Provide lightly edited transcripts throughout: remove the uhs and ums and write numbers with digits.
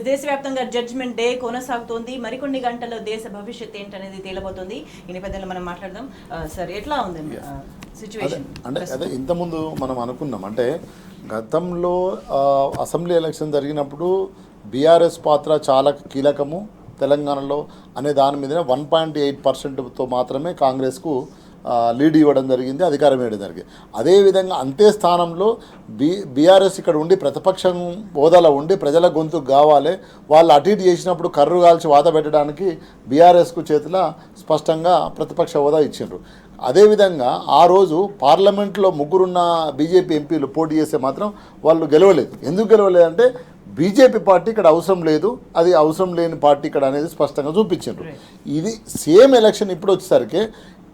దేశవ్యాప్తంగా judgement day కొనసాగుతోంది. మరికొన్ని గంటల్లో దేశ భవిష్యత్ ఏంటనేది తేలబోతోంది. ఈ నేపథ్యంలో మనం మాట్లాడదాం. సార్, ఎట్లా ఉంది సిచ్యువేషన్? అంటే అదే ఇంతకుముందు మనం అనుకున్నాం, అంటే గతంలో అసెంబ్లీ ఎలక్షన్ జరిగినప్పుడు బీఆర్ఎస్ పాత్ర చాలా కీలకము తెలంగాణలో అనే దాని మీద 1.8%తో మాత్రమే కాంగ్రెస్కు లీడ్ ఇవ్వడం జరిగింది, అధికారం ఇవ్వడం జరిగింది. అదేవిధంగా అంతే స్థానంలో బీఆర్ఎస్ ఇక్కడ ఉండి ప్రతిపక్షం హోదాలో ఉండి ప్రజల గొంతు కావాలి, వాళ్ళు అటు ఇటు చేసినప్పుడు కర్రు కాల్చి వాత పెట్టడానికి బీఆర్ఎస్కు చేతుల స్పష్టంగా ప్రతిపక్ష హోదా ఇచ్చిండ్రు. అదేవిధంగా ఆ రోజు పార్లమెంట్లో ముగ్గురున్న బీజేపీ ఎంపీలు పోటీ చేస్తే మాత్రం వాళ్ళు గెలవలేదు. ఎందుకు గెలవలేదంటే బీజేపీ పార్టీ ఇక్కడ అవసరం లేదు, అది అవసరం లేని పార్టీ ఇక్కడ అనేది స్పష్టంగా చూపించారు. ఇది సేమ్ ఎలక్షన్ ఇప్పుడు వచ్చేసరికి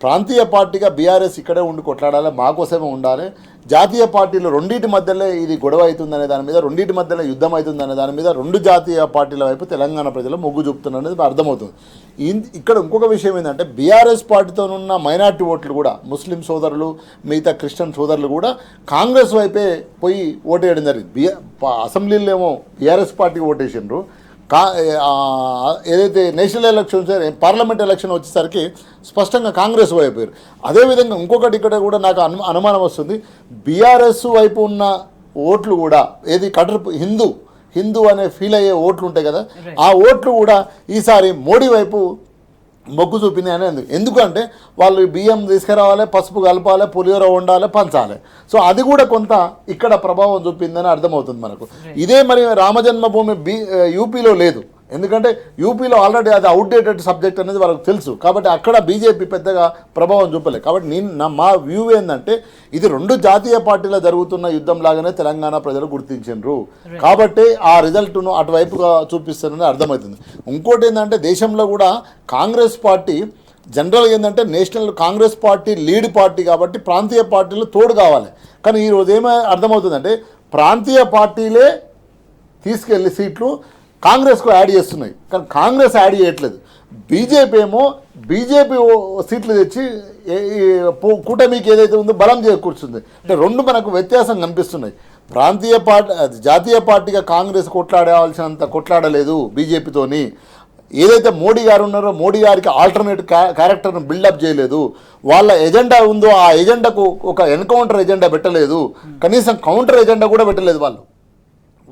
ప్రాంతీయ పార్టీగా బీఆర్ఎస్ ఇక్కడే ఉండి కొట్లాడాలి, మాకోసమే ఉండాలి, జాతీయ పార్టీలు రెండింటి మధ్యలో ఇది గొడవ అవుతుందనే దాని మీద, రెండింటి మధ్యలో యుద్ధం అవుతుందనే దాని మీద రెండు జాతీయ పార్టీల వైపు తెలంగాణ ప్రజలు మొగ్గు చూపుతున్నారు అనేది అర్థమవుతుంది. ఇక్కడ ఇంకొక విషయం ఏంటంటే బీఆర్ఎస్ పార్టీతోనున్న మైనార్టీ ఓట్లు కూడా, ముస్లిం సోదరులు మిగతా క్రిస్టియన్ సోదరులు కూడా కాంగ్రెస్ వైపే పోయి ఓటేయడం జరిగింది. అసెంబ్లీలో ఏమో బీఆర్ఎస్ పార్టీకి ఓటేసిండ్రు, ఏదైతే నేషనల్ ఎలక్షన్స్ పార్లమెంట్ ఎలక్షన్ వచ్చేసరికి స్పష్టంగా కాంగ్రెస్ వైపోయారు. అదేవిధంగా ఇంకొకటి ఇక్కడ కూడా నాకు అనుమానం వస్తుంది, బీఆర్ఎస్ వైపు ఉన్న ఓట్లు కూడా ఏది కటర్ హిందూ అనే ఫీల్ అయ్యే ఓట్లు ఉంటాయి కదా, ఆ ఓట్లు కూడా ఈసారి మోడీ వైపు మొగ్గు చూపినాయి అనేది. ఎందుకంటే వాళ్ళు బియ్యం తీసుకురావాలి, పసుపు కలపాలి, పులిహోర వండాలి, పంచాలి. సో అది కూడా కొంత ఇక్కడ ప్రభావం చూపిందని అర్థమవుతుంది మనకు. ఇదే మరి రామజన్మభూమి యూపీలో లేదు, ఎందుకంటే యూపీలో ఆల్రెడీ అది అవుట్డేటెడ్ సబ్జెక్ట్ అనేది వాళ్ళకి తెలుసు, కాబట్టి అక్కడ బీజేపీ పెద్దగా ప్రభావం చూపలేదు. కాబట్టి మా వ్యూ ఏంటంటే ఇది రెండు జాతీయ పార్టీల జరుగుతున్న యుద్ధం లాగానే తెలంగాణ ప్రజలు గుర్తించారు, కాబట్టి ఆ రిజల్ట్ను అటువైపుగా చూపిస్తారని అర్థమవుతుంది. ఇంకోటి ఏంటంటే దేశంలో కూడా కాంగ్రెస్ పార్టీ జనరల్గా ఏంటంటే national Congress party lead party కాబట్టి ప్రాంతీయ పార్టీలు తోడు కావాలి. కానీ ఈరోజు ఏమో అర్థమవుతుందంటే ప్రాంతీయ పార్టీలే తీసుకెళ్ళి సీట్లు కాంగ్రెస్కు యాడ్ చేస్తున్నాయి, కానీ కాంగ్రెస్ యాడ్ చేయట్లేదు. బీజేపీ సీట్లు తెచ్చి కూటమికి ఏదైతే ఉందో బలం చేకూర్చుంది. అంటే రెండు మనకు వ్యత్యాసం కనిపిస్తున్నాయి. జాతీయ పార్టీగా కాంగ్రెస్ కొట్లాడాల్సినంత కొట్లాడలేదు బీజేపీతోని. ఏదైతే మోడీ గారు ఉన్నారో మోడీ గారికి ఆల్టర్నేట్ క్యారెక్టర్ను బిల్డప్ చేయలేదు. వాళ్ళ ఎజెండా ఉందో ఆ ఎజెండాకు ఒక ఎన్కౌంటర్ ఎజెండా పెట్టలేదు, కనీసం కౌంటర్ ఎజెండా కూడా పెట్టలేదు.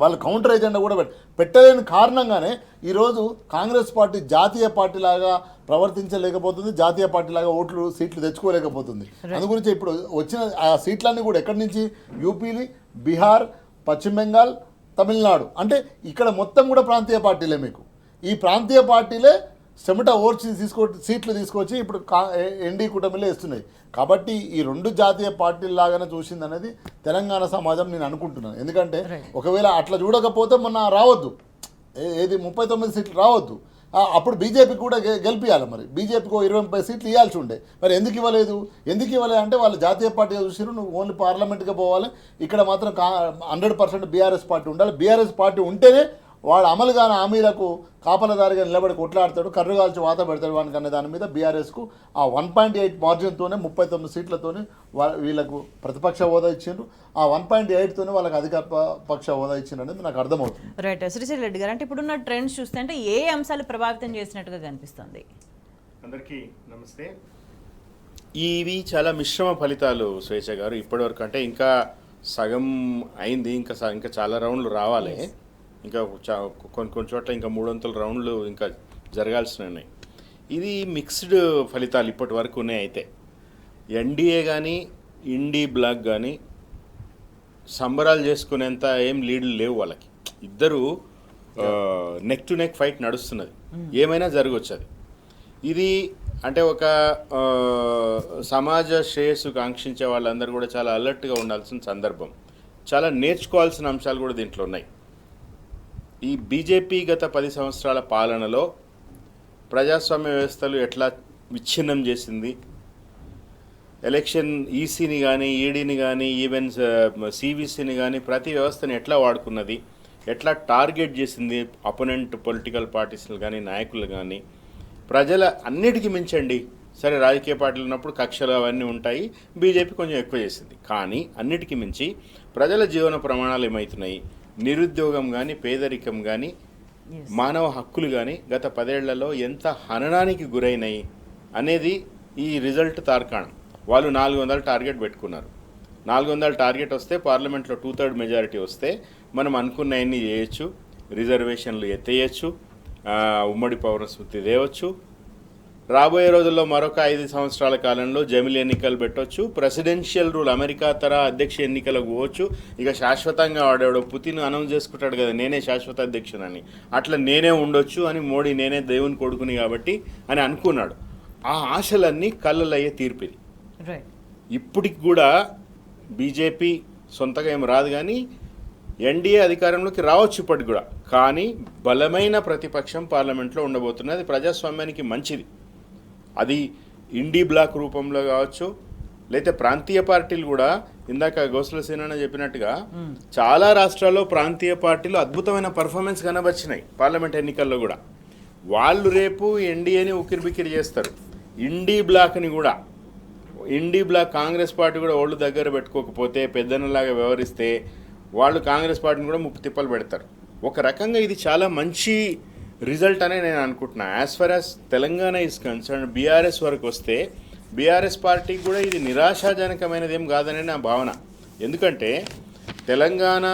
వాళ్ళు కౌంటర్ ఎజెండా కూడా పెట్టలేని కారణంగానే ఈరోజు కాంగ్రెస్ పార్టీ జాతీయ పార్టీలాగా ప్రవర్తించలేకపోతుంది, జాతీయ పార్టీలాగా సీట్లు తెచ్చుకోలేకపోతుంది. అందుగురించి ఇప్పుడు వచ్చిన ఆ సీట్లన్నీ కూడా ఎక్కడి నుంచి, యూపీని, బీహార్, పశ్చిమ బెంగాల్, తమిళనాడు, అంటే ఇక్కడ మొత్తం కూడా ప్రాంతీయ పార్టీలే. మీకు ఈ ప్రాంతీయ పార్టీలే చెమట ఓర్చి సీట్లు తీసుకొచ్చి ఇప్పుడు ఎన్డీ కూటమిలో ఇస్తున్నాయి. కాబట్టి ఈ రెండు జాతీయ పార్టీలాగానే చూసింది అనేది తెలంగాణ సమాజం నేను అనుకుంటున్నాను. ఎందుకంటే ఒకవేళ అట్లా చూడకపోతే మొన్న రావద్దు, ఏది 39 సీట్లు రావద్దు, అప్పుడు బీజేపీ కూడా గెలిపియాలి. మరి బీజేపీకి 20 సీట్లు ఇవ్వాల్సి ఉండే, మరి ఎందుకు ఇవ్వలేదు అంటే వాళ్ళు జాతీయ పార్టీగా చూసిరు, నువ్వు ఓన్లీ పార్లమెంట్గా పోవాలి, ఇక్కడ మాత్రం 100% బీఆర్ఎస్ పార్టీ ఉండాలి, బీఆర్ఎస్ పార్టీ ఉంటేనే వాడు అమలు కాని హామీలకు కాపలదారిగా నిలబడి కొట్లాడతాడు, కర్రుగాల్చి వాత పెడతాడు వానికి అనే దాని మీద బీఆర్ఎస్కు ఆ 1.8 మార్జిన్తోనే 39 సీట్లతోనే వీళ్ళకు ప్రతిపక్ష హోదా ఇచ్చిండ్రు, ఆ 1.8తోనే వాళ్ళకి అధికార పక్ష హోదా ఇచ్చిండ్రు అనేది నాకు అర్థమవుతుంది. రైట్. శ్రీశైల్ రెడ్డి గారు, అంటే ఇప్పుడున్న ట్రెండ్స్ చూస్తే అంటే ఏ అంశాలు ప్రభావితం చేసినట్టుగా కనిపిస్తుంది? అందరికీ నమస్తే. ఇవి చాలా మిశ్రమ ఫలితాలు స్వేచ్ఛ గారు. ఇప్పటివరకు అంటే ఇంకా సగం అయింది, ఇంకా చాలా రౌండ్లు రావాలి, ఇంకా కొన్ని చోట్ల ఇంకా 300 రౌండ్లు ఇంకా జరగాల్సి ఉన్నాయి. ఇది మిక్స్డ్ ఫలితాలు ఇప్పటి వరకు ఉన్నాయి. అయితే ఎన్డీఏ కానీ ఇండీ బ్లాక్ కానీ సంబరాలు చేసుకునేంత ఏం లీడ్లు లేవు వాళ్ళకి. ఇద్దరు నెక్ టు నెక్ ఫైట్ నడుస్తున్నది, ఏమైనా జరగవచ్చు. అది ఇది అంటే ఒక సమాజ శ్రేయస్సు కాంక్షించే వాళ్ళందరూ కూడా చాలా అలర్ట్గా ఉండాల్సిన సందర్భం, చాలా నేర్చుకోవాల్సిన అంశాలు కూడా దీంట్లో ఉన్నాయి. ఈ బీజేపీ గత 10 సంవత్సరాల పాలనలో ప్రజాస్వామ్య వ్యవస్థలు ఎట్లా విచ్ఛిన్నం చేసింది, ఎలక్షన్ ఈసీని కానీ ఈడీని కానీ ఈవెన్ సివిసిని కానీ ప్రతి వ్యవస్థని ఎట్లా వాడుకున్నది, ఎట్లా టార్గెట్ చేసింది అపోనెంట్ పొలిటికల్ పార్టీస్ని కానీ నాయకులు కానీ, ప్రజల అన్నిటికీ మించండి. సరే, రాజకీయ పార్టీలు ఉన్నప్పుడు కక్షలు అవన్నీ ఉంటాయి, బీజేపీ కొంచెం ఎక్కువ చేసింది, కానీ అన్నిటికీ మించి ప్రజల జీవన ప్రమాణాలు ఏమవుతున్నాయి, నిరుద్యోగం కానీ పేదరికం కానీ మానవ హక్కులు కానీ గత 10 ఏళ్లలో ఎంత హననానికి గురైనాయి అనేది ఈ రిజల్ట్ తార్కాణం. వాళ్ళు 400 టార్గెట్ పెట్టుకున్నారు. 400 టార్గెట్ వస్తే పార్లమెంట్లో 2/3 మెజారిటీ వస్తే మనం అనుకున్నవన్నీ చేయొచ్చు, రిజర్వేషన్లు ఎత్తేయచ్చు, ఉమ్మడి పౌరస్మృతి తేవచ్చు, రాబోయే రోజుల్లో మరొక 5 సంవత్సరాల కాలంలో జమిలి ఎన్నికలు పెట్టవచ్చు, ప్రెసిడెన్షియల్ రూల్ అమెరికా అధ్యక్ష ఎన్నికలకు పోవచ్చు. ఇక శాశ్వతంగా వాడేవాడు పుతిన్ అనౌన్స్ చేసుకుంటాడు కదా నేనే శాశ్వత అధ్యక్షునని, అట్లా నేనే ఉండొచ్చు అని మోడీ నేనే దేవుని కొడుకుని కాబట్టి అని అనుకున్నాడు. ఆ ఆశలన్నీ కళ్ళలయ్యే తీర్పిది. ఇప్పటికి కూడా బీజేపీ సొంతగా ఏం రాదు కానీ ఎన్డీఏ అధికారంలోకి రావచ్చు ఇప్పటికి కూడా. కానీ బలమైన ప్రతిపక్షం పార్లమెంట్లో ఉండబోతున్నది. అది ప్రజాస్వామ్యానికి మంచిది. అది ఇండీ బ్లాక్ రూపంలో కావచ్చు, లేకపోతే ప్రాంతీయ పార్టీలు కూడా ఇందాక గోసుల సేన చెప్పినట్టుగా చాలా రాష్ట్రాల్లో ప్రాంతీయ పార్టీలు అద్భుతమైన పర్ఫార్మెన్స్ కనబరిచినాయి పార్లమెంట్ ఎన్నికల్లో కూడా. వాళ్ళు రేపు ఎన్డీఏని ఉక్కిరిబిక్కిరి చేస్తారు. ఇండీ బ్లాక్ని కూడా, ఇండీ బ్లాక్ కాంగ్రెస్ పార్టీ కూడా ఓళ్ళు దగ్గర పెట్టుకోకపోతే పెద్దనలాగా వ్యవహరిస్తే వాళ్ళు కాంగ్రెస్ పార్టీని కూడా ముప్పు తిప్పలు పెడతారు. ఒక రకంగా ఇది చాలా మంచి రిజల్ట్ అనే నేను అనుకుంటున్నా. As for as Telangana is concern, BRS వరకు వస్తే బీఆర్ఎస్ పార్టీకి కూడా ఇది నిరాశాజనకమైనది ఏం కాదనే నా భావన. ఎందుకంటే తెలంగాణ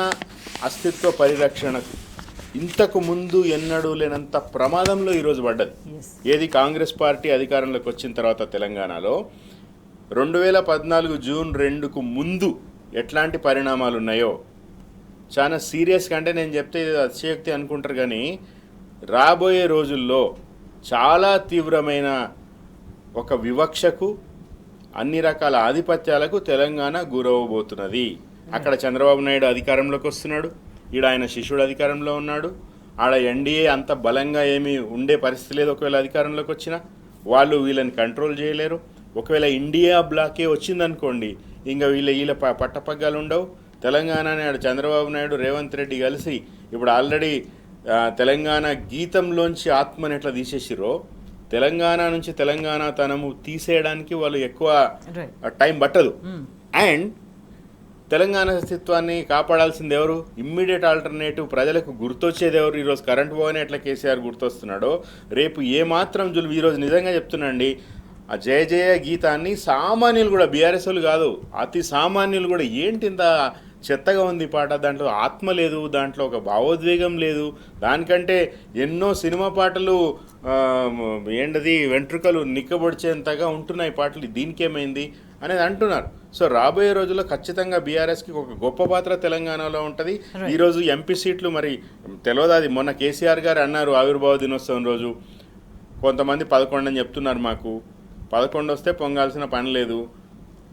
అస్తిత్వ పరిరక్షణకు ఇంతకు ముందు ఎన్నడూ లేనంత ప్రమాదంలో ఈరోజు పడ్డది. ఏది కాంగ్రెస్ పార్టీ అధికారంలోకి వచ్చిన తర్వాత తెలంగాణలో 2014 జూన్ 2కు ముందు ఎట్లాంటి పరిణామాలు ఉన్నాయో చాలా సీరియస్గా, అంటే నేను చెప్తే ఇది అతిశయోక్తి అనుకుంటారు కానీ రాబోయే రోజుల్లో చాలా తీవ్రమైన ఒక వివక్షకు, అన్ని రకాల ఆధిపత్యాలకు తెలంగాణ గురవబోతున్నది. అక్కడ చంద్రబాబు నాయుడు అధికారంలోకి వస్తున్నాడు, ఈడ ఆయన శిష్యుడు అధికారంలో ఉన్నాడు. ఆడ ఎన్డీఏ అంత బలంగా ఏమీ ఉండే పరిస్థితి లేదు. ఒకవేళ అధికారంలోకి వచ్చినా వాళ్ళు వీళ్ళని కంట్రోల్ చేయలేరు. ఒకవేళ ఇండియా బ్లాకే వచ్చిందనుకోండి ఇంకా వీళ్ళ పట్టపగ్గాలు ఉండవు. తెలంగాణని ఆడ చంద్రబాబు నాయుడు రేవంత్ రెడ్డి కలిసి ఇప్పుడు ఆల్రెడీ తెలంగాణ గీతంలోంచి ఆత్మని ఎట్లా తీసేసిరో తెలంగాణ నుంచి తెలంగాణ తనము తీసేయడానికి వాళ్ళు ఎక్కువ టైం పట్టదు. అండ్ తెలంగాణ అస్తిత్వాన్ని కాపాడాల్సింది ఎవరు? ఇమ్మీడియట్ ఆల్టర్నేటివ్ ప్రజలకు గుర్తొచ్చేది ఎవరు? ఈరోజు కరెంట్ పోగానే ఎట్లా కేసీఆర్ గుర్తొస్తున్నాడో రేపు ఏమాత్రం ఈరోజు నిజంగా చెప్తున్నాండి, ఆ జయ జయ గీతాన్ని సామాన్యులు కూడా, బీఆర్ఎస్ వాళ్ళు కాదు, అతి సామాన్యులు కూడా ఏంటి ఇంత చెత్తగా ఉంది పాట, దాంట్లో ఆత్మ లేదు, దాంట్లో ఒక భావోద్వేగం లేదు, దానికంటే ఎన్నో సినిమా పాటలు ఏంటది వెంట్రుకలు నిక్కబొడిచేంతగా ఉంటున్నాయి పాటలు, దీనికేమైంది అనేది అంటున్నారు. సో రాబోయే రోజుల్లో ఖచ్చితంగా బీఆర్ఎస్కి ఒక గొప్ప పాత్ర తెలంగాణలో ఉంటుంది. ఈరోజు ఎంపీ సీట్లు మరి తెలియదు, అది మొన్న కేసీఆర్ గారు అన్నారు ఆవిర్భావ దినోత్సవం రోజు, కొంతమంది 11 అని చెప్తున్నారు, మాకు 11 వస్తే పొంగాల్సిన పని లేదు,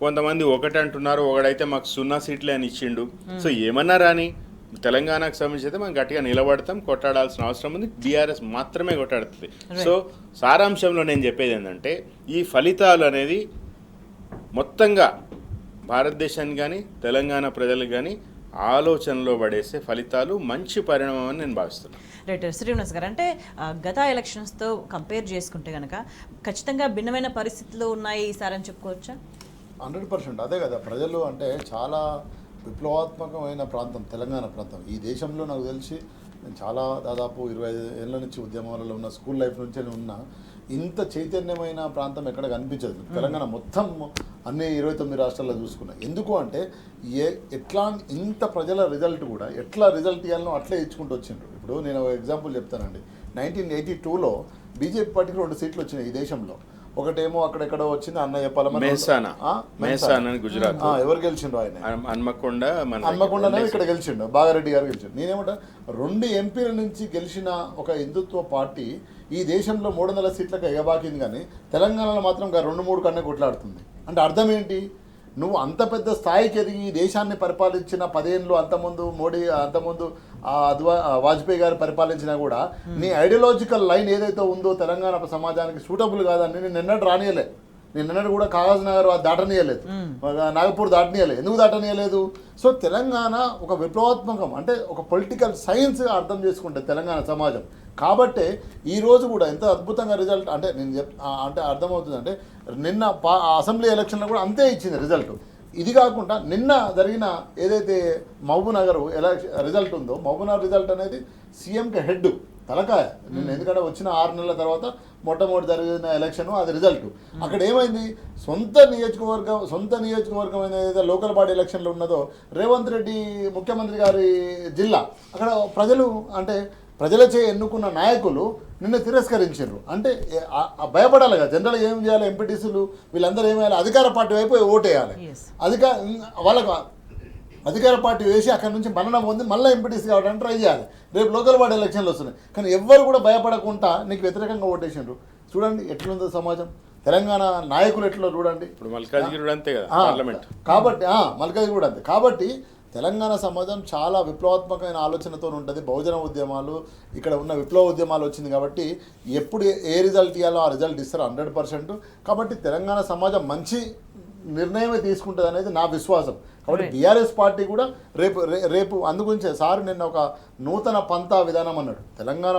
కొంతమంది 1 అంటున్నారు, ఒకడైతే మాకు 0 సీట్లే అని ఇచ్చిండు. సో ఏమన్నా రాని తెలంగాణకు సంబంధించి అయితే మనం గట్టిగా నిలబడతాం, కొట్టాడాల్సిన అవసరం ఉంది, బీఆర్ఎస్ మాత్రమే కొట్టాడుతుంది. సో సారాంశంలో నేను చెప్పేది ఏంటంటే ఈ ఫలితాలు అనేది మొత్తంగా భారతదేశానికి కానీ తెలంగాణ ప్రజలకు కానీ ఆలోచనలో పడేసే ఫలితాలు, మంచి పరిణామం అని నేను భావిస్తున్నాను. రైట్ శ్రీనివాస్ గారు, అంటే గత ఎలక్షన్స్తో కంపేర్ చేసుకుంటే కనుక ఖచ్చితంగా భిన్నమైన పరిస్థితులు ఉన్నాయి ఈసారి అని చెప్పుకోవచ్చా? 100% అదే కదా. ప్రజలు అంటే చాలా విప్లవాత్మకమైన ప్రాంతం తెలంగాణ ప్రాంతం. ఈ దేశంలో నాకు తెలిసి నేను చాలా దాదాపు 25 ఏళ్ళ నుంచి ఉద్యమాలలో ఉన్న, స్కూల్ లైఫ్ నుంచే ఉన్న, ఇంత చైతన్యమైన ప్రాంతం ఎక్కడ కనిపించదు. తెలంగాణ మొత్తం అన్ని 29 రాష్ట్రాల్లో చూసుకున్నా. ఎందుకు అంటే ఎట్లా ఇంత ప్రజల రిజల్ట్ కూడా ఎట్లా రిజల్ట్ ఇవ్వాలనో అట్లే ఇచ్చుకుంటూ వచ్చిండ్రు. ఇప్పుడు నేను ఒక ఎగ్జాంపుల్ చెప్తానండి. 1982లో బీజేపీ పార్టీకి 2 సీట్లు వచ్చినాయి ఈ దేశంలో. ఒకటేమో అక్కడెక్కడో వచ్చింది, అన్న చెప్పాలి గుజరాత్. ఎవరు గెలిచిండ్రు? ఆయన హన్మకొండనే ఇక్కడ గెలిచిండు, బాగారెడ్డి గారు గెలిచిండు. నేనేమంటా 2 ఎంపీల నుంచి గెలిచిన ఒక హిందుత్వ పార్టీ ఈ దేశంలో 300 సీట్లకు ఎగబాకింది, కానీ తెలంగాణలో మాత్రం 2-3 కన్నా కొట్లాడుతుంది. అంటే అర్థం ఏంటి? నువ్వు అంత పెద్ద స్థాయికి ఎదిగి దేశాన్ని పరిపాలించిన 10 ఏళ్ళు, అంతకుముందు మోడీ, అంతకుముందు వాజ్పేయి గారు పరిపాలించినా కూడా నీ ఐడియాలజికల్ లైన్ ఏదైతే ఉందో తెలంగాణ సమాజానికి సూటబుల్ కాదని నేను ఎన్నడూ రానియలే. నేను ఎన్నడూ కూడా కాగజ్ నగర్ దాటనీయలేదు, నాగపూర్ దాటనీయలేదు. ఎందుకు దాటనీయలేదు? సో తెలంగాణ ఒక విప్లవాత్మకం, అంటే ఒక పొలిటికల్ సైన్స్గా అర్థం చేసుకుంటే తెలంగాణ సమాజం. కాబట్టే ఈరోజు కూడా ఎంత అద్భుతంగా రిజల్ట్, అంటే నేను అంటే అర్థమవుతుంది. అంటే నిన్న అసెంబ్లీ ఎలక్షన్లో కూడా అంతే ఇచ్చింది రిజల్ట్. ఇది కాకుండా నిన్న జరిగిన ఏదైతే మహబూబ్నగర్ రిజల్ట్ ఉందో, మహబూబ్నగర్ రిజల్ట్ అనేది సీఎంకి హెడ్, తలకాయ నిన్న, ఎందుకంటే వచ్చిన 6 నెలల తర్వాత మొట్టమొదటి జరిగిన ఎలక్షన్ అది రిజల్ట్. అక్కడ ఏమైంది, సొంత నియోజకవర్గం ఏదైతే లోకల్ బాడీ ఎలక్షన్లో ఉన్నదో రేవంత్ రెడ్డి ముఖ్యమంత్రి గారి జిల్లా, అక్కడ ప్రజలు అంటే ప్రజలచే ఎన్నుకున్న నాయకులు నిన్న తిరస్కరించారు. అంటే భయపడాలి కదా, జనరల్ ఏం చేయాలి, ఎంపీటీసీలు వీళ్ళందరూ ఏం చేయాలి, అధికార పార్టీ వైపు ఓటేయాలి. వాళ్ళకు అధికార పార్టీ వేసి అక్కడ నుంచి మన్నన పొంది మళ్ళీ ఎంపీటీసీ కావడానికి ట్రై చేయాలి. రేపు లోకల్ బాడీ ఎలక్షన్లు వస్తున్నాయి, కానీ ఎవ్వరు కూడా భయపడకుండా నీకు వ్యతిరేకంగా ఓటేసిండ్రు. చూడండి ఎట్లుందో సమాజం, తెలంగాణ నాయకులు ఎట్లా చూడండి. ఇప్పుడు మల్కాజ్గిరి అంతే కదా పార్లమెంట్, కాబట్టి మల్కాజ్గిరి కూడా అంతే. కాబట్టి తెలంగాణ సమాజం చాలా విప్లవాత్మకమైన ఆలోచనతో ఉంటుంది. బహుజన ఉద్యమాలు, ఇక్కడ ఉన్న విప్లవ ఉద్యమాలు వచ్చింది కాబట్టి ఎప్పుడు ఏ రిజల్ట్ ఇవ్వాలో ఆ రిజల్ట్ ఇస్తారు 100%. కాబట్టి తెలంగాణ సమాజం మంచి నిర్ణయమే తీసుకుంటుంది అనేది నా విశ్వాసం. కాబట్టి బీఆర్ఎస్ పార్టీ కూడా రేపు అందుగురించే సార్ నిన్న ఒక నూతన పంతా విధానం అన్నాడు. తెలంగాణ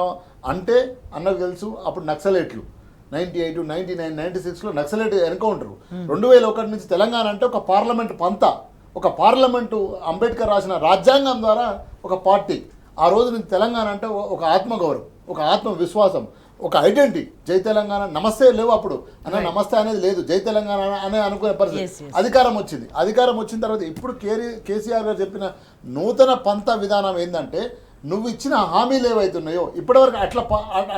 అంటే అన్నకు తెలుసు, అప్పుడు నక్సలైట్లు 98, 99, 96లో నక్సలైట్ ఎన్కౌంటరు. 2001 నుంచి తెలంగాణ అంటే ఒక పార్లమెంట్ పంతా, ఒక పార్లమెంటు అంబేద్కర్ రాసిన రాజ్యాంగం ద్వారా ఒక పార్టీ. ఆ రోజు నుంచి తెలంగాణ అంటే ఒక ఆత్మగౌరవం, ఒక ఆత్మవిశ్వాసం, ఒక ఐడెంటిటీ. జై తెలంగాణ నమస్తే లేవు అప్పుడు, అన్న నమస్తే అనేది లేదు, జై తెలంగాణ అనే అనుకునే పరిస్థితి. అధికారం వచ్చిన తర్వాత ఇప్పుడు కేసీఆర్ గారు చెప్పిన నూతన పంత విధానం ఏంటంటే, నువ్వు ఇచ్చిన హామీలు ఏవైతున్నాయో ఇప్పటివరకు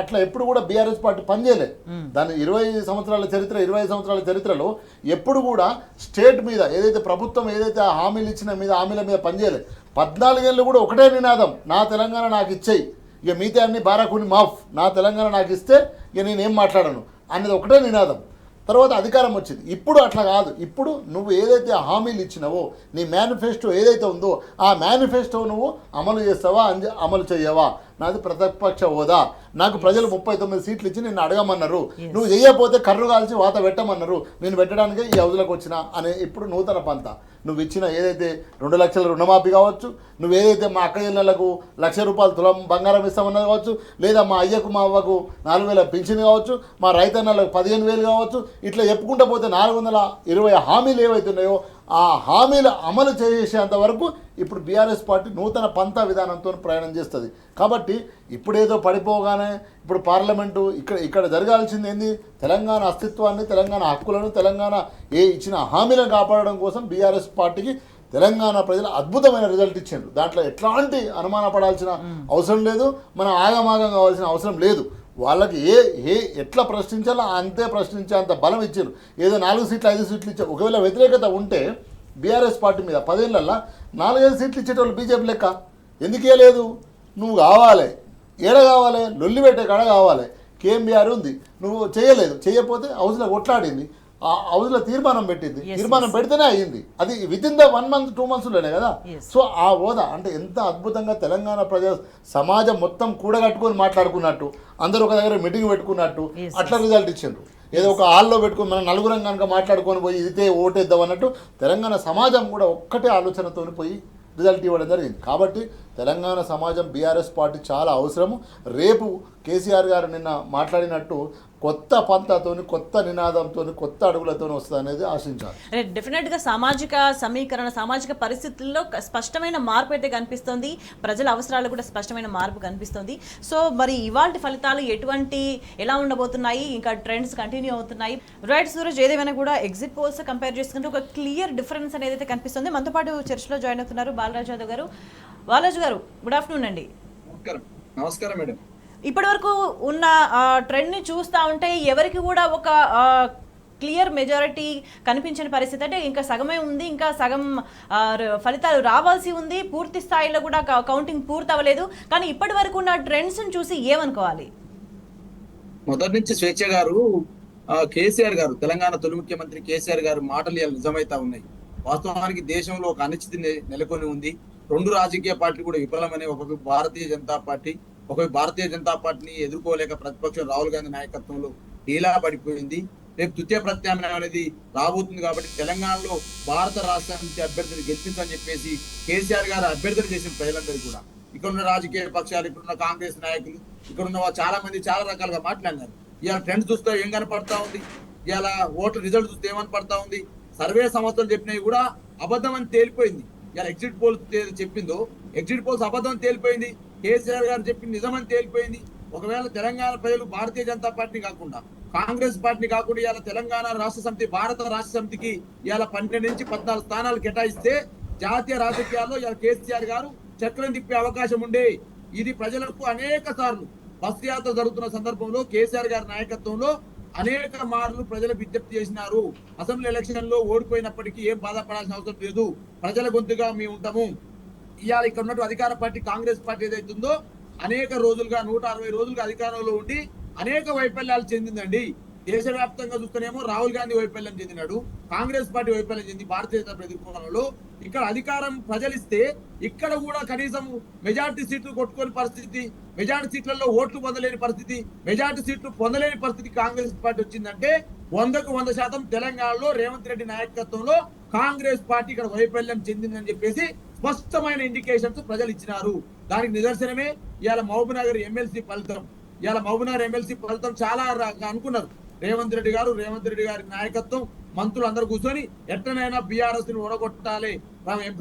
అట్లా ఎప్పుడు కూడా బీఆర్ఎస్ పార్టీ పనిచేయలేదు. దాని 25 సంవత్సరాల చరిత్రలో ఎప్పుడు కూడా స్టేట్ మీద ఏదైతే ప్రభుత్వం ఏదైతే ఆ హామీలు ఇచ్చిన హామీల మీద పనిచేయలేదు. 14 ఏళ్ళు కూడా ఒకటే నినాదం, నా తెలంగాణ నాకు ఇచ్చేయి, ఇక మిగతా అన్ని బారాకుని మాఫ్, నా తెలంగాణ నాకు ఇస్తే ఇక నేనేం మాట్లాడను అనేది ఒకటే నినాదం. తర్వాత అధికారం వచ్చింది. ఇప్పుడు అట్లా కాదు. ఇప్పుడు నువ్వు ఏదైతే హామీలు ఇచ్చినావో, నీ మేనిఫెస్టో ఏదైతే ఉందో ఆ మేనిఫెస్టో నువ్వు అమలు చేస్తావా, అమలు చేయవా, నాది ప్రతిపక్ష హోదా, నాకు ప్రజలు 39 సీట్లు ఇచ్చి నిన్ను అడగమన్నారు, నువ్వు చేయకపోతే కర్రు కాల్చి వాత పెట్టమన్నారు, నేను పెట్టడానికే ఈ హౌజ్లోకి వచ్చిన అనే ఇప్పుడు నూతన పంత. నువ్వు ఇచ్చిన ఏదైతే 2 లక్షల రుణమాఫీ కావచ్చు, నువ్వు ఏదైతే మా అక్క చెల్లెళ్లకు ₹1,00,000 తులం బంగారం ఇస్తామన్నది కావచ్చు, లేదా మా అయ్యకు మా అవ్వకు 4,000 పింఛన్ కావచ్చు, మా రైతన్నలకు 15,000 కావచ్చు, ఇట్లా చెప్పుకుంటూ పోతే 420 హామీలు ఏవైతున్నాయో ఆ హామీలు అమలు చేసేంత వరకు ఇప్పుడు బీఆర్ఎస్ పార్టీ నూతన పంతా విధానంతో ప్రయాణం చేస్తుంది. కాబట్టి ఇప్పుడేదో పడిపోగానే ఇప్పుడు పార్లమెంటు ఇక్కడ జరగాల్సింది ఏంది, తెలంగాణ అస్తిత్వాన్ని, తెలంగాణ హక్కులను, తెలంగాణ ఇచ్చిన హామీలను కాపాడడం కోసం బీఆర్ఎస్ పార్టీకి తెలంగాణ ప్రజలు అద్భుతమైన రిజల్ట్ ఇచ్చారు. దాంట్లో ఎట్లాంటి అనుమాన పడాల్సిన అవసరం లేదు, మనం ఆగమాగం కావాల్సిన అవసరం లేదు. వాళ్ళకి ఎట్లా ప్రశ్నించాలో అంతే ప్రశ్నించే అంత బలం ఇచ్చారు. ఏదో 4 సీట్లు 5 సీట్లు ఇచ్చారు. ఒకవేళ వ్యతిరేకత ఉంటే బీఆర్ఎస్ పార్టీ మీద 10 ఏళ్ళల్లో 4-5 సీట్లు ఇచ్చేటోళ్ళు బీజేపీ లెక్క ఎందుకు ఇవ్వలేదు? నువ్వు కావాలి, కావాలి, లొల్లి పెట్టే కాడ కావాలి. కేఎంబీఆర్ ఉంది, నువ్వు చేయలేదు, చేయకపోతే హౌస్లో కొట్లాడింది, ఆ హౌస్లో తీర్మానం పెట్టింది, తీర్మానం పెడితేనే అయ్యింది. అది వితిన్ ద 1 మంత్ 2 మంత్స్లోనే కదా. సో ఆ హోదా అంటే ఎంత అద్భుతంగా తెలంగాణ ప్రజా సమాజం మొత్తం కూడగట్టుకొని మాట్లాడుకున్నట్టు, అందరూ ఒక దగ్గర మీటింగ్ పెట్టుకున్నట్టు అట్లా రిజల్ట్ ఇచ్చిండ్రు. ఏదో ఒక హాల్లో పెట్టుకుని మనం నలుగురం కనుక మాట్లాడుకొని పోయి ఇదితే ఓటేద్దాం అన్నట్టు తెలంగాణ సమాజం కూడా ఒక్కటే ఆలోచనతో పోయి రిజల్ట్ ఇవ్వడం జరిగింది. కాబట్టి తెలంగాణ సమాజం బీఆర్ఎస్ పార్టీ చాలా అవసరము. రేపు కేసీఆర్ గారు నిన్న మాట్లాడినట్టు కొత్త పంతాతోని, కొత్త నినాదంతో, కొత్త అడుగులతో వస్తుంది అనేది ఆశించాలి. డెఫినెట్గా సామాజిక సమీకరణ, సామాజిక పరిస్థితుల్లో స్పష్టమైన మార్పు అయితే కనిపిస్తుంది, ప్రజల అవసరాలు కూడా స్పష్టమైన మార్పు కనిపిస్తుంది. సో మరి ఇవాళ ఫలితాలు ఎలా ఉండబోతున్నాయి, ఇంకా ట్రెండ్స్ కంటిన్యూ అవుతున్నాయి. రైట్ సూరజ్, ఏదేమైనా కూడా ఎగ్జిట్ పోల్స్ కంపేర్ చేసుకుంటే ఒక క్లియర్ డిఫరెన్స్ అనేది అయితే కనిపిస్తుంది. మనతో పాటు చర్చలో జాయిన్ అవుతున్నారు బాలరాజు యాదవ్ గారు. బాలరాజు గారు, గుడ్ ఆఫ్టర్నూన్ అండి. నమస్కారం మేడం. ఇప్పటి వరకు ఉన్న ట్రెండ్ని చూస్తూ ఉంటే ఎవరికి కూడా ఒక క్లియర్ మెజారిటీ కనిపించిన పరిస్థితి. అంటే ఇంకా సగమే ఉంది, ఇంకా సగం ఫలితాలు రావాల్సి ఉంది, పూర్తి స్థాయిలో కూడా కౌంటింగ్ పూర్తి అవ్వలేదు. కానీ ఇప్పటి వరకు ఉన్న ట్రెండ్స్ని చూసి ఏమనుకోవాలి? మొదటి నుంచి స్వేచ్ఛ గారు, కేసీఆర్ గారు, తెలంగాణ తొలి ముఖ్యమంత్రి కేసీఆర్ గారు మాటలు ఇలా నిజమైతా ఉన్నాయి. వాస్తవానికి దేశంలో ఒక అనిశ్చితి నెలకొని ఉంది. 2 రాజకీయ పార్టీలు కూడా విఫలమనే, ఒక భారతీయ జనతా పార్టీని ఎదుర్కోలేక ప్రతిపక్షం రాహుల్ గాంధీ నాయకత్వంలో ఢీలా పడిపోయింది. రేపు ద్వితీయ ప్రత్యామ్నాయం అనేది రాబోతుంది. కాబట్టి తెలంగాణలో భారత రాష్ట్ర నుంచి అభ్యర్థిని గెలిపించని చెప్పేసి కేసీఆర్ గారు అభ్యర్థులు చేసిన ప్రజలందరూ కూడా, ఇక్కడున్న రాజకీయ పక్షాలు, ఇక్కడున్న కాంగ్రెస్ నాయకులు, ఇక్కడున్న చాలా మంది చాలా రకాలుగా మాట్లాడినారు. ఇవాళ ట్రెండ్ చూస్తే ఏం కనపడతా ఉంది, ఇవాళ ఓట్ల రిజల్ట్ చూస్తే ఏమనపడతా ఉంది, సర్వే సంస్థలు చెప్పినవి కూడా అబద్ధం అని తేలిపోయింది. ఇలా ఎగ్జిట్ పోల్స్ చెప్పిందో ఎగ్జిట్ పోల్స్ అబద్ధం తేలిపోయింది, కేసీఆర్ గారు చెప్పింది నిజమని తేలిపోయింది. ఒకవేళ తెలంగాణ ప్రజలు భారతీయ జనతా పార్టీ కాకుండా కాంగ్రెస్ పార్టీ కాకుండా ఇవాళ తెలంగాణ రాష్ట్ర సమితి భారత రాష్ట్ర సమితికి ఇవాళ 12 నుంచి 14 స్థానాలు కేటాయిస్తే జాతీయ రాజకీయాల్లో ఇవాళ కేసీఆర్ గారు చక్రం తిప్పే అవకాశం ఉండే. ఇది ప్రజలకు అనేక సార్లు బస్ యాత్ర జరుగుతున్న సందర్భంలో కేసీఆర్ గారి నాయకత్వంలో అనేక మార్లు ప్రజలకు విజ్ఞప్తి చేసినారు. అసెంబ్లీ ఎలక్షన్ లో ఓడిపోయినప్పటికీ ఏం బాధపడాల్సిన అవసరం లేదు, ప్రజల గొంతుగా మేము ఉంటాము. ఇవాళ ఇక్కడ ఉన్నట్టు అధికార పార్టీ కాంగ్రెస్ పార్టీ ఏదైతుందో అనేక రోజులుగా 160 రోజులుగా అధికారంలో ఉండి అనేక వైఫల్యాలు చెందిందండి. దేశవ్యాప్తంగా చూస్తేనేమో రాహుల్ గాంధీ వైఫల్యం చెందినాడు, కాంగ్రెస్ పార్టీ వైఫల్యం చెంది భారతీయ జనతా ప్రతిపాదనలో ఇక్కడ అధికారం ప్రజలిస్తే ఇక్కడ కూడా కనీసం మెజార్టీ సీట్లు కొట్టుకోని పరిస్థితి, మెజార్టీ సీట్లలో ఓట్లు పొందలేని పరిస్థితి, మెజార్టీ సీట్లు పొందలేని పరిస్థితి కాంగ్రెస్ పార్టీ వచ్చిందంటే 100కు 100% తెలంగాణలో రేవంత్ రెడ్డి నాయకత్వంలో కాంగ్రెస్ పార్టీ ఇక్కడ వైఫల్యం చెందిందని చెప్పేసి స్పష్టమైన ఇండికేషన్స్ ప్రజలు ఇచ్చినారు. దానికి నిదర్శనమే ఇవాళ మహబూబ్నగర్ ఎమ్మెల్సీ ఫలితం. ఇవాళ మహబూబ్నగర్ ఎమ్మెల్సీ ఫలితం చాలా అనుకున్నారు. రేవంత్ రెడ్డి గారి నాయకత్వం మంత్రులు అందరూ కూర్చొని ఎట్లనైనా బీఆర్ఎస్ ని ఓడగొట్టాలి,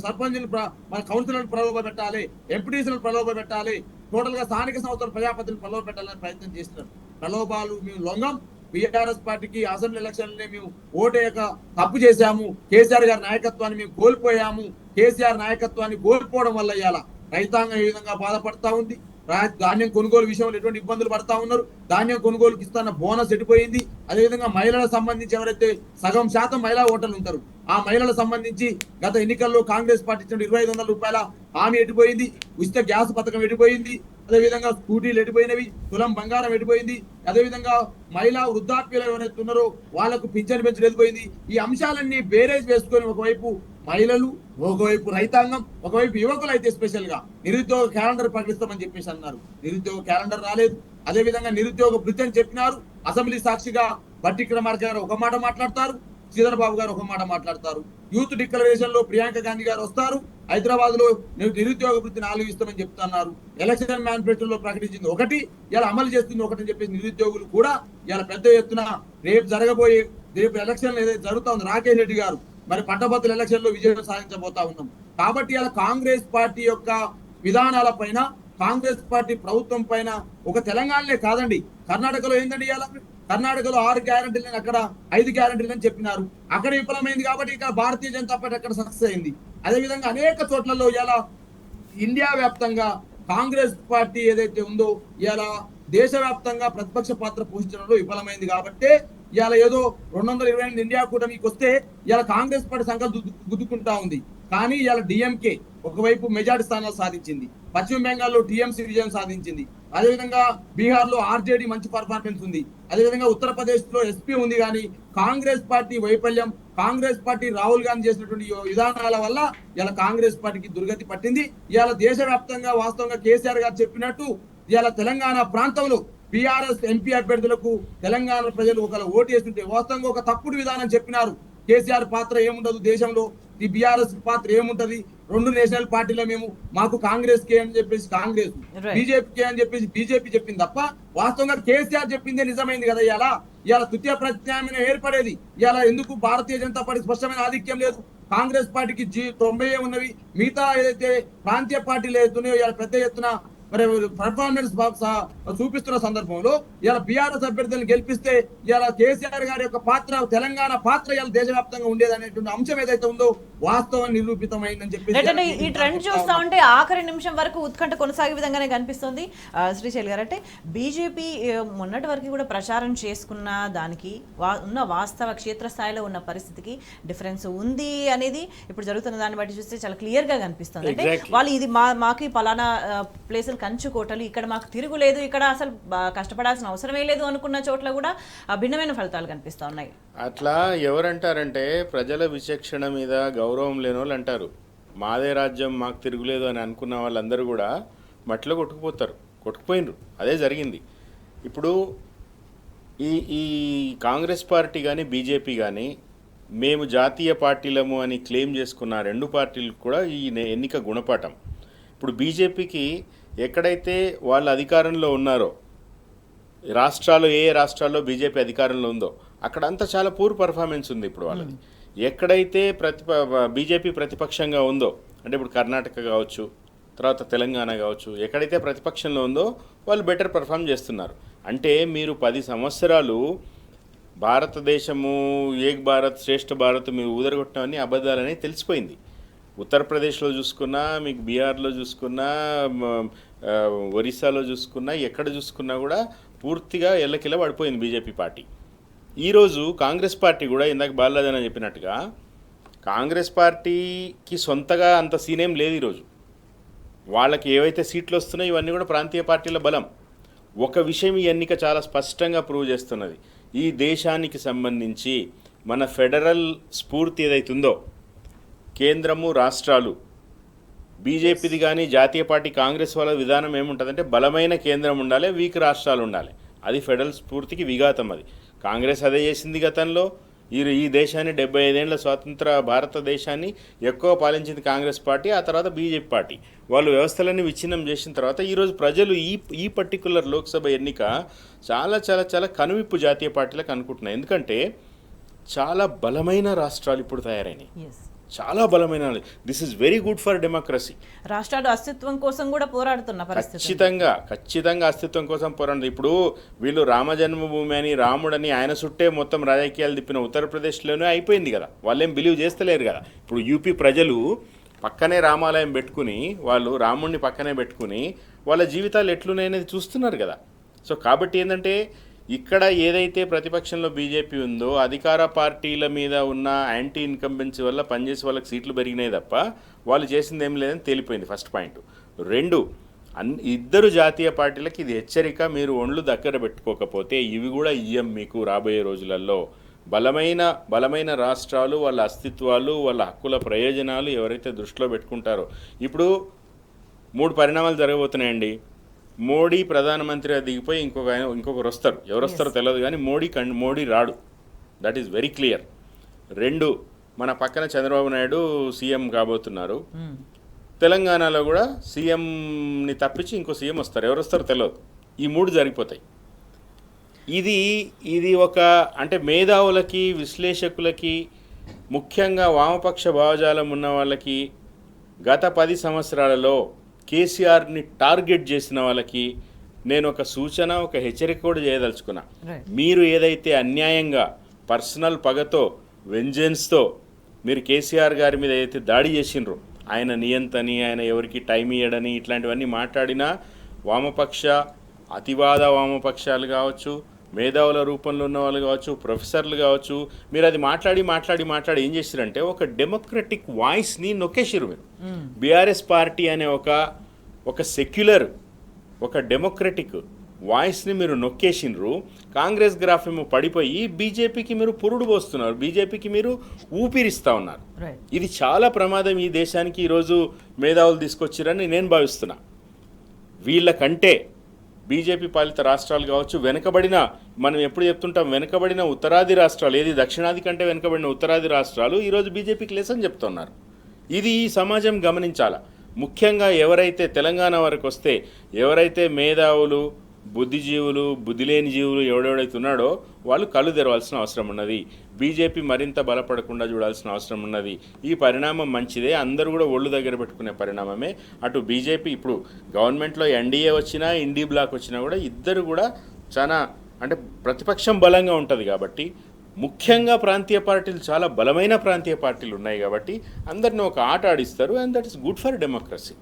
సర్పంచులు మన కౌన్సిలర్లు ప్రలోభ పెట్టాలి, ఎంపీటీసీలను ప్రలోభ పెట్టాలి, టోటల్ గా స్థానిక సంస్థల ప్రజాపతిని ప్రలోభ పెట్టాలని ప్రయత్నం చేస్తున్నారు. ప్రలోభాలు మేము లొంగం. బీఆర్ఎస్ పార్టీకి అసెంబ్లీ ఎలక్షన్ మేము ఓటేయక తప్పు చేశాము, కేసీఆర్ గారి నాయకత్వాన్ని మేము కోల్పోయాము. కేసీఆర్ నాయకత్వాన్ని కోల్పోవడం వల్ల ఇవాళ రైతాంగం ఏ విధంగా బాధపడతా ఉంది, ధాన్యం కొనుగోలు విషయంలో ఎటువంటి ఇబ్బందులు పడతా ఉన్నారు, ధాన్యం కొనుగోలుకి ఇస్తున్న బోనస్ ఎడిపోయింది. అదేవిధంగా మహిళలకు సంబంధించి ఎవరైతే సగం శాతం మహిళా ఓటర్లు ఉంటారు ఆ మహిళలకు సంబంధించి గత ఎన్నికల్లో కాంగ్రెస్ పార్టీ ఇచ్చిన 2500 రూపాయల హామీ ఎడిపోయింది, ఉచిత గ్యాస్ పథకం ఎడిపోయింది, అదేవిధంగా స్కూటీలు ఎడిపోయినవి, తులం బంగారం ఎడిపోయింది, అదేవిధంగా మహిళా వృద్ధాప్యులు ఎవరైతే ఉన్నారో వాళ్లకు పింఛను పెంచడం ఎడిపోయింది. ఈ అంశాలన్నీ బేరేజ్ వేసుకొని ఒకవైపు మహిళలు, ఒకవైపు రైతాంగం, ఒకవైపు యువకులు అయితే స్పెషల్ గా నిరుద్యోగ క్యాలెండర్ ప్రకటిస్తామని చెప్పేసి అన్నారు. నిరుద్యోగ క్యాలెండర్ రాలేదు. అదేవిధంగా నిరుద్యోగ భృతి అని చెప్పినారు. అసెంబ్లీ సాక్షిగా బట్టి విక్రమార్క గారు ఒక మాట మాట్లాడతారు, శ్రీధర్ బాబు గారు ఒక మాట మాట్లాడతారు. యూత్ డిక్లరేషన్ లో ప్రియాంక గాంధీ గారు వస్తారు, హైదరాబాద్ లో నిరుద్యోగ వృత్తి 4 ఇస్తామని చెప్తున్నారు. ఎలక్షన్ మేనిఫెస్టోలో ప్రకటించింది ఒకటి, ఇలా అమలు చేస్తుంది ఒకటి అని చెప్పేసి నిరుద్యోగులు కూడా ఇలా పెద్ద ఎత్తున రేపు ఎలక్షన్ ఏదైతే జరుగుతుంది రాకేష్ రెడ్డి గారు మరి పట్టభద్రుల ఎలక్షన్ లో విజయం సాధించబోతా ఉన్నాం. కాబట్టి ఇలా కాంగ్రెస్ పార్టీ యొక్క విధానాల పైన, కాంగ్రెస్ పార్టీ ప్రభుత్వం పైన ఒక తెలంగాణలే కాదండి, కర్ణాటకలో ఏంటండి ఇలా కర్ణాటకలో 6 గ్యారెంటీలని అక్కడ 5 గ్యారెంటీలని చెప్పినారు. అక్కడ విఫలమైంది కాబట్టి ఇక్కడ భారతీయ జనతా పార్టీ అక్కడ సక్సెస్ అయింది. అదేవిధంగా అనేక చోట్లలో ఇలా ఇండియా వ్యాప్తంగా కాంగ్రెస్ పార్టీ ఏదైతే ఉందో ఇలా దేశవ్యాప్తంగా ప్రతిపక్ష పాత్ర పోషించడంలో విఫలమైంది. కాబట్టి ఇవాళ ఏదో 228 ఇండియా కూటమికి వస్తే ఇలా కాంగ్రెస్ పార్టీ సంఖ్యలు గుద్దుకుంటా ఉంది. కానీ ఇవాళ డిఎంకే ఒకవైపు మెజార్టీ స్థానాలు సాధించింది, పశ్చిమ బెంగాల్లో టీఎంసీ విజయం సాధించింది, అదేవిధంగా బీహార్ లో ఆర్జేడీ మంచి పర్ఫార్మెన్స్ ఉంది, అదేవిధంగా ఉత్తరప్రదేశ్ లో ఎస్పీ ఉంది. కానీ కాంగ్రెస్ పార్టీ వైఫల్యం, కాంగ్రెస్ పార్టీ రాహుల్ గాంధీ చేసినటువంటి విధానాల వల్ల ఇలా కాంగ్రెస్ పార్టీకి దుర్గతి పట్టింది. ఇవాళ దేశవ్యాప్తంగా వాస్తవంగా కేసీఆర్ గారు చెప్పినట్టు ఇవాళ తెలంగాణ ప్రాంతంలో బీఆర్ఎస్ ఎంపీ అభ్యర్థులకు తెలంగాణ ప్రజలు ఒకరు ఓటు వేస్తుంటే వాస్తవంగా ఒక తప్పుడు విధానం చెప్పినారు. కేసీఆర్ పాత్ర ఏముండదు దేశంలో, ఈ బీఆర్ఎస్ పాత్ర ఏముంటది, 2 నేషనల్ పార్టీలో మాకు కాంగ్రెస్ కే అని చెప్పేసి కాంగ్రెస్, బీజేపీ కే అని చెప్పేసి బీజేపీ చెప్పింది తప్ప వాస్తవంగా కేసీఆర్ చెప్పిందే నిజమైంది కదా. ఇవాళ తృతీయ ప్రత్యామ్నాయం ఏర్పడేది. ఇవాళ ఎందుకు భారతీయ జనతా పార్టీ స్పష్టమైన ఆధిక్యం లేదు, కాంగ్రెస్ పార్టీకి 90 ఉన్నవి, మిగతా ఏదైతే ప్రాంతీయ పార్టీలు ఏదైతున్నాయో ఇవాళ పెద్ద ఎత్తున మరి పర్ఫార్మెన్స్ చూపిస్తున్న సందర్భంలో ఇలా బీఆర్ఎస్ అభ్యర్థులను గెలిపిస్తే ఇలా కేసీఆర్ గారి యొక్క పాత్ర, తెలంగాణ పాత్ర ఇలా దేశవ్యాప్తంగా ఉండేది అనేటువంటి అంశం ఏదైతే ఉందో వాస్తవం నిరూపితమైందని చెప్పి ఈ ట్రెండ్ చూస్తా ఉంటే ఆఖరి నిమిషం వరకు ఉత్కంఠ కొనసాగే విధంగానే కనిపిస్తుంది. శ్రీశైల్ గారు, అంటే బీజేపీ మొన్నటి వరకు కూడా ప్రచారం చేసుకున్న దానికి ఉన్న వాస్తవ క్షేత్రస్థాయిలో ఉన్న పరిస్థితికి డిఫరెన్స్ ఉంది అనేది ఇప్పుడు జరుగుతున్న దాన్ని బట్టి చూస్తే చాలా క్లియర్ గా కనిపిస్తుంది. అంటే వాళ్ళు ఇది మాకు పలానా ప్లేసులు కంచుకోటలు, ఇక్కడ మాకు తిరుగులేదు, ఇక్కడ అసలు కష్టపడాల్సిన అవసరమే లేదు అనుకున్న చోట్ల కూడా భిన్నమైన ఫలితాలు కనిపిస్తూ ఉన్నాయి. అట్లా ఎవరంటారంటే ప్రజల విచక్షణ మీద గౌరవం లేని వాళ్ళు అంటారు. మాదే రాజ్యం, మాకు తిరుగులేదు అని అనుకున్న వాళ్ళందరూ కూడా మట్టిలో కొట్టుకుపోయినరు. అదే జరిగింది. ఇప్పుడు ఈ కాంగ్రెస్ పార్టీ కానీ బీజేపీ కానీ మేము జాతీయ పార్టీలము అని క్లెయిమ్ చేసుకున్న 2 పార్టీలకు కూడా ఈ ఎన్నిక గుణపాఠం. ఇప్పుడు బీజేపీకి ఎక్కడైతే వాళ్ళు అధికారంలో ఉన్నారో, రాష్ట్రాల్లో ఏ రాష్ట్రాల్లో బీజేపీ అధికారంలో ఉందో అక్కడంతా చాలా పూర్ పర్ఫార్మెన్స్ ఉంది ఇప్పుడు వాళ్ళది. ఎక్కడైతే బీజేపీ ప్రతిపక్షంగా ఉందో, అంటే ఇప్పుడు కర్ణాటక కావచ్చు, తర్వాత తెలంగాణ కావచ్చు, ఎక్కడైతే ప్రతిపక్షంలో ఉందో వాళ్ళు బెటర్ పర్ఫామ్ చేస్తున్నారు. అంటే మీరు 10 సంవత్సరాలు భారతదేశము ఏక్ భారత్ శ్రేష్ఠ భారత్ మీరు ఊదరగొట్టమని అబద్ధాలని తెలిసిపోయింది. ఉత్తరప్రదేశ్లో చూసుకున్నా, మీకు బీహార్లో చూసుకున్నా, ఒరిస్సాలో చూసుకున్నా, ఎక్కడ చూసుకున్నా కూడా పూర్తిగా ఎల్లకిల్ల పడిపోయింది బీజేపీ పార్టీ. ఈరోజు కాంగ్రెస్ పార్టీ కూడా ఇందాక బాలరాజన చెప్పినట్టుగా కాంగ్రెస్ పార్టీకి సొంతగా అంత సీనేం లేదు ఈరోజు. వాళ్ళకి ఏవైతే సీట్లు వస్తున్నాయో ఇవన్నీ కూడా ప్రాంతీయ పార్టీల బలం. ఒక విషయం ఈ ఎన్నిక చాలా స్పష్టంగా ప్రూవ్ చేస్తున్నది. ఈ దేశానికి సంబంధించి మన ఫెడరల్ స్ఫూర్తి ఏదైతుందో కేంద్రము రాష్ట్రాలు, బీజేపీది కానీ జాతీయ పార్టీ కాంగ్రెస్ వాళ్ళ విధానం ఏముంటుందంటే బలమైన కేంద్రం ఉండాలి, వీక్ రాష్ట్రాలు ఉండాలి. అది ఫెడరల్ స్ఫూర్తికి విఘాతం. అది కాంగ్రెస్ అదే చేసింది గతంలో. ఈ దేశాన్ని 75 ఏళ్ల స్వాతంత్ర భారతదేశాన్ని ఎక్కువ పాలించింది కాంగ్రెస్ పార్టీ, ఆ తర్వాత బీజేపీ పార్టీ. వాళ్ళు వ్యవస్థలన్నీ విచ్ఛిన్నం చేసిన తర్వాత ఈరోజు ప్రజలు ఈ పర్టికులర్ లోక్సభ ఎన్నిక చాలా చాలా చాలా కనువిప్పు జాతీయ పార్టీలకు అనుకుంటున్నాయి. ఎందుకంటే చాలా బలమైన రాష్ట్రాలు ఇప్పుడు తయారైనాయి, చాలా బలమైన. This is very good for democracy. రాష్ట్రాలు అస్తిత్వం కోసం కూడా పోరాడుతున్న పరిస్థితి. ఖచ్చితంగా అస్తిత్వం కోసం పోరాడుతుంది. ఇప్పుడు వీళ్ళు రామజన్మభూమి అని, రాముడని ఆయన చుట్టే మొత్తం రాజకీయాలు తిప్పిన ఉత్తరప్రదేశ్లోనే అయిపోయింది కదా. వాళ్ళేం బిలీవ్ చేస్తలేరు కదా. ఇప్పుడు యూపీ ప్రజలు పక్కనే రామాలయం పెట్టుకుని, వాళ్ళు రాముడిని పక్కనే పెట్టుకుని వాళ్ళ జీవితాలు ఎట్లున్నాయనేది చూస్తున్నారు కదా. సో కాబట్టి ఏంటంటే ఇక్కడ ఏదైతే ప్రతిపక్షంలో బీజేపీ ఉందో అధికార పార్టీల మీద ఉన్న యాంటీ ఇన్కంబెన్సీ వల్ల పనిచేసే వాళ్ళకి సీట్లు పెరిగినాయి తప్ప వాళ్ళు చేసింది ఏం లేదని తేలిపోయింది. First point. 2, ఇద్దరు జాతీయ పార్టీలకి ఇది హెచ్చరిక. మీరు ఒండ్లు దగ్గర పెట్టుకోకపోతే ఇవి కూడా ఇయ్యం మీకు రాబోయే రోజులలో. బలమైన రాష్ట్రాలు వాళ్ళ అస్తిత్వాలు, వాళ్ళ హక్కుల ప్రయోజనాలు ఎవరైతే దృష్టిలో పెట్టుకుంటారో. ఇప్పుడు 3 పరిణామాలు జరగబోతున్నాయండి. మోడీ ప్రధానమంత్రిగా దిగిపోయి ఇంకొకరు వస్తారు. ఎవరు వస్తారో తెలియదు కానీ మోడీ రాడు. That is very clear. 2, మన పక్కన చంద్రబాబు నాయుడు సీఎం కాబోతున్నారు. తెలంగాణలో కూడా సీఎంని తప్పించి ఇంకో సీఎం వస్తారు. ఎవరు వస్తారో తెలియదు. ఈ 3 జరిగిపోతాయి. ఇది ఒక అంటే మేధావులకి, విశ్లేషకులకి, ముఖ్యంగా వామపక్ష భావజాలం ఉన్న వాళ్ళకి, గత 10 సంవత్సరాలలో కేసీఆర్ని టార్గెట్ చేసిన వాళ్ళకి నేను ఒక సూచన, ఒక హెచ్చరిక కూడా చేయదలుచుకున్నా. మీరు ఏదైతే అన్యాయంగా పర్సనల్ పగతో, వెంజెన్స్తో మీరు కేసీఆర్ గారి మీద ఏదైతే దాడి చేసిండ్రో, ఆయన నియంతని, ఆయన ఎవరికి టైం ఇయ్యడని, ఇట్లాంటివన్నీ మాట్లాడినా వామపక్ష అతివాద వామపక్షాలు కావచ్చు, మేధావుల రూపంలో ఉన్న వాళ్ళు కావచ్చు, ప్రొఫెసర్లు కావచ్చు, మీరు అది మాట్లాడి ఏం చేసిరంటే ఒక డెమోక్రటిక్ వాయిస్ని నొక్కేసిరు. మీరు బీఆర్ఎస్ పార్టీ అనే ఒక సెక్యులర్, ఒక డెమోక్రటిక్ వాయిస్ని మీరు నొక్కేసినరు. కాంగ్రెస్ గ్రాఫ్ ఏమో పడిపోయి బీజేపీకి మీరు పురుడు పోస్తున్నారు, బీజేపీకి మీరు ఊపిరిస్తూ ఉన్నారు. ఇది చాలా ప్రమాదం ఈ దేశానికి ఈరోజు మేధావులు తీసుకొచ్చిరని నేను భావిస్తున్నా. వీళ్ళకంటే బీజేపీ పాలిత రాష్ట్రాలు కావచ్చు, వెనుకబడిన, మనం ఎప్పుడు చెప్తుంటాం వెనుకబడిన ఉత్తరాది రాష్ట్రాలు, ఏది దక్షిణాది కంటే వెనుకబడిన ఉత్తరాది రాష్ట్రాలు ఈరోజు బీజేపీకి లెసన్ చెప్తున్నారు. ఇది ఈ సమాజం గమనించాల. ముఖ్యంగా ఎవరైతే తెలంగాణ వరకు వస్తే ఎవరైతే మేధావులు, బుద్ధిజీవులు, బుద్ధి లేని జీవులు ఎవడెవడైతే ఉన్నాడో వాళ్ళు కళ్ళు తెరవాల్సిన అవసరం ఉన్నది. బీజేపీ మరింత బలపడకుండా చూడాల్సిన అవసరం ఉన్నది. ఈ పరిణామం మంచిదే, అందరూ కూడా ఒళ్ళు దగ్గర పెట్టుకునే పరిణామమే. అటు బీజేపీ ఇప్పుడు గవర్నమెంట్లో ఎన్డీఏ వచ్చినా, ఇండీ బ్లాక్ వచ్చినా కూడా ఇద్దరు కూడా చాలా అంటే ప్రతిపక్షం బలంగా ఉంటుంది కాబట్టి, ముఖ్యంగా ప్రాంతీయ పార్టీలు చాలా బలమైన ప్రాంతీయ పార్టీలు ఉన్నాయి కాబట్టి అందరిని ఒక ఆట ఆడిస్తారు. And that is good for democracy.